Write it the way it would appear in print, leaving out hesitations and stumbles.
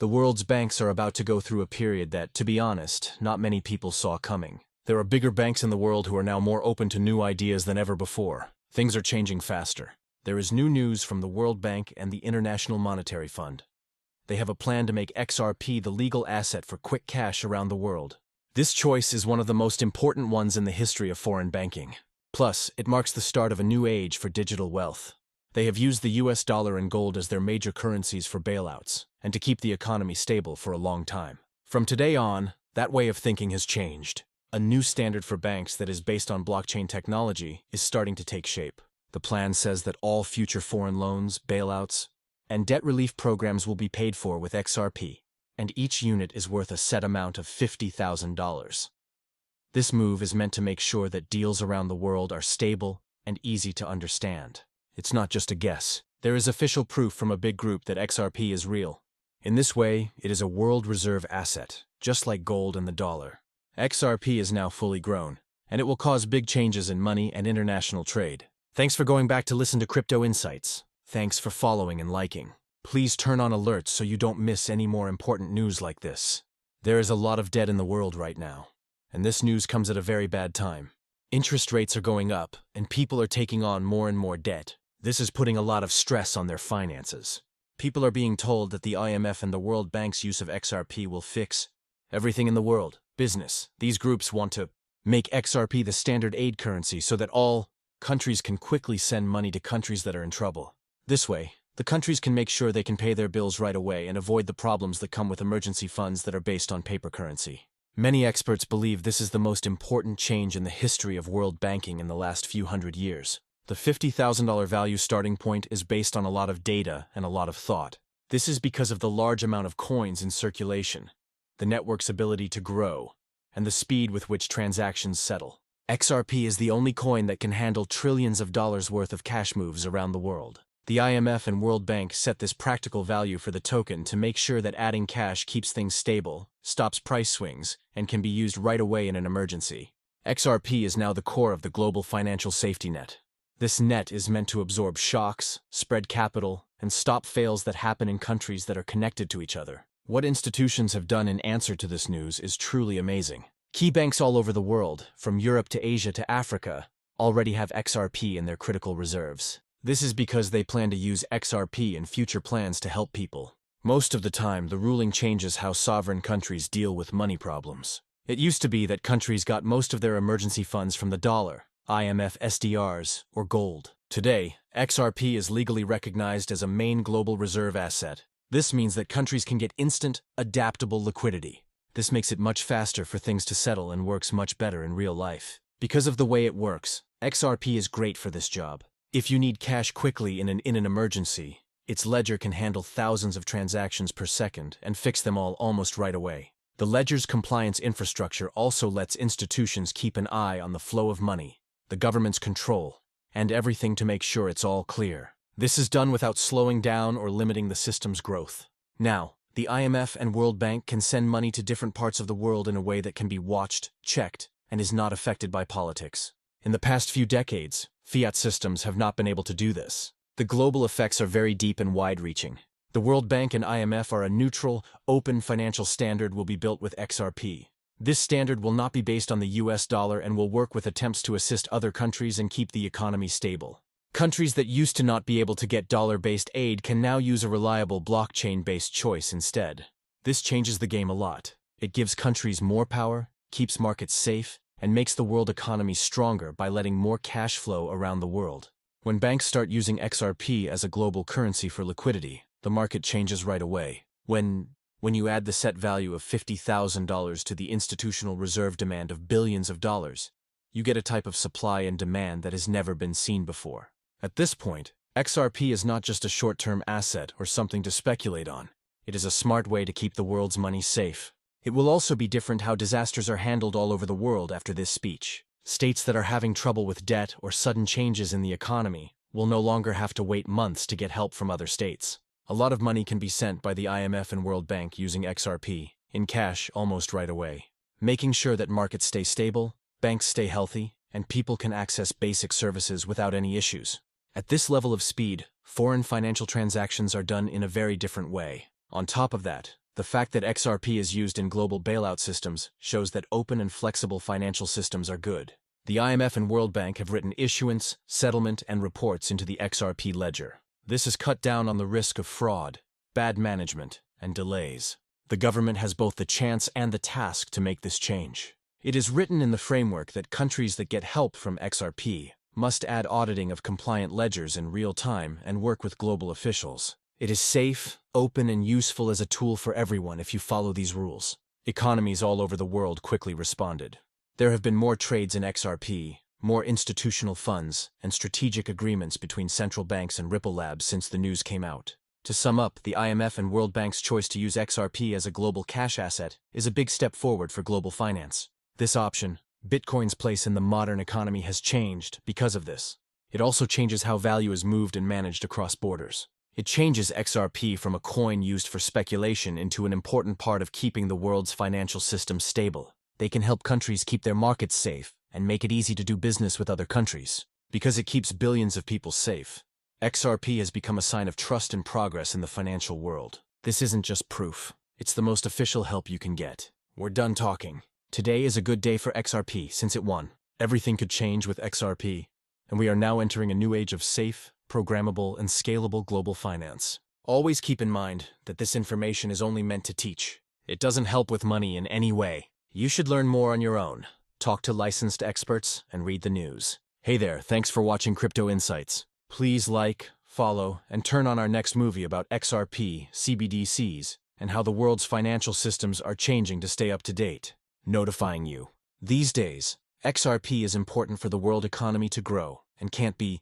The world's banks are about to go through a period that, to be honest, not many people saw coming. There are bigger banks in the world who are now more open to new ideas than ever before. Things are changing faster. There is new news from the World Bank and the International Monetary Fund. They have a plan to make XRP the legal asset for quick cash around the world. This choice is one of the most important ones in the history of foreign banking. Plus, it marks the start of a new age for digital wealth. They have used the US dollar and gold as their major currencies for bailouts, and to keep the economy stable for a long time. From today on, that way of thinking has changed. A new standard for banks that is based on blockchain technology is starting to take shape. The plan says that all future foreign loans, bailouts, and debt relief programs will be paid for with XRP, and each unit is worth a set amount of $50,000. This move is meant to make sure that deals around the world are stable and easy to understand. It's not just a guess. There is official proof from a big group that XRP is real. In this way, it is a world reserve asset, just like gold and the dollar. XRP is now fully grown, and it will cause big changes in money and international trade. Thanks for going back to listen to Crypto Insights. Thanks for following and liking. Please turn on alerts so you don't miss any more important news like this. There is a lot of debt in the world right now, and this news comes at a very bad time. Interest rates are going up, and people are taking on more and more debt. This is putting a lot of stress on their finances. People are being told that the IMF and the World Bank's use of XRP will fix everything in the world. Business. These groups want to make XRP the standard aid currency so that all countries can quickly send money to countries that are in trouble. This way, the countries can make sure they can pay their bills right away and avoid the problems that come with emergency funds that are based on paper currency. Many experts believe this is the most important change in the history of world banking in the last few hundred years. The $50,000 value starting point is based on a lot of data and a lot of thought. This is because of the large amount of coins in circulation, the network's ability to grow, and the speed with which transactions settle. XRP is the only coin that can handle trillions of dollars worth of cash moves around the world. The IMF and World Bank set this practical value for the token to make sure that adding cash keeps things stable, stops price swings, and can be used right away in an emergency. XRP is now the core of the global financial safety net. This net is meant to absorb shocks, spread capital, and stop fails that happen in countries that are connected to each other. What institutions have done in answer to this news is truly amazing. Key banks all over the world, from Europe to Asia to Africa, already have XRP in their critical reserves. This is because they plan to use XRP in future plans to help people. Most of the time, the ruling changes how sovereign countries deal with money problems. It used to be that countries got most of their emergency funds from the dollar, IMF SDRs, or gold. Today, XRP is legally recognized as a main global reserve asset. This means that countries can get instant, adaptable liquidity. This makes it much faster for things to settle and works much better in real life. Because of the way it works, XRP is great for this job. If you need cash quickly in an emergency, its ledger can handle thousands of transactions per second and fix them all almost right away. The ledger's compliance infrastructure also lets institutions keep an eye on the flow of money, the government's control, and everything to make sure it's all clear. This is done without slowing down or limiting the system's growth. Now, the IMF and World Bank can send money to different parts of the world in a way that can be watched, checked, and is not affected by politics. In the past few decades, fiat systems have not been able to do this. The global effects are very deep and wide-reaching. The World Bank and IMF are a neutral, open financial standard will be built with XRP. This standard will not be based on the US dollar and will work with attempts to assist other countries and keep the economy stable. Countries that used to not be able to get dollar-based aid can now use a reliable blockchain-based choice instead. This changes the game a lot. It gives countries more power, keeps markets safe, and makes the world economy stronger by letting more cash flow around the world. When banks start using XRP as a global currency for liquidity, the market changes right away. When you add the set value of $50,000 to the institutional reserve demand of billions of dollars, you get a type of supply and demand that has never been seen before. At this point, XRP is not just a short-term asset or something to speculate on. It is a smart way to keep the world's money safe. It will also be different how disasters are handled all over the world after this speech. States that are having trouble with debt or sudden changes in the economy will no longer have to wait months to get help from other states. A lot of money can be sent by the IMF and World Bank using XRP in cash almost right away, making sure that markets stay stable, banks stay healthy, and people can access basic services without any issues. At this level of speed, foreign financial transactions are done in a very different way. On top of that, The fact that XRP is used in global bailout systems shows that open and flexible financial systems are good. The IMF and World Bank have written issuance, settlement, and reports into the XRP ledger. This has cut down on the risk of fraud, bad management, and delays. The government has both the chance and the task to make this change. It is written in the framework that countries that get help from XRP must add auditing of compliant ledgers in real time and work with global officials. It is safe, open, and useful as a tool for everyone if you follow these rules. Economies all over the world quickly responded. There have been more trades in XRP, more institutional funds, and strategic agreements between central banks and Ripple Labs since the news came out. To sum up, the IMF and World Bank's choice to use XRP as a global cash asset is a big step forward for global finance. This option, Bitcoin's place in the modern economy, has changed because of this. It also changes how value is moved and managed across borders. It changes XRP from a coin used for speculation into an important part of keeping the world's financial system stable. They can help countries keep their markets safe and make it easy to do business with other countries. Because it keeps billions of people safe, XRP has become a sign of trust and progress in the financial world. This isn't just proof. It's the most official help you can get. We're done talking. Today is a good day for XRP since it won. Everything could change with XRP, and we are now entering a new age of safe, programmable, and scalable global finance. Always keep in mind that this information is only meant to teach. It doesn't help with money in any way. You should learn more on your own. Talk to licensed experts and read the news. Hey there, thanks for watching Crypto Insights. Please like, follow, and turn on our next movie about XRP, CBDCs, and how the world's financial systems are changing to stay up to date. Notifying you. These days, XRP is important for the world economy to grow and can't be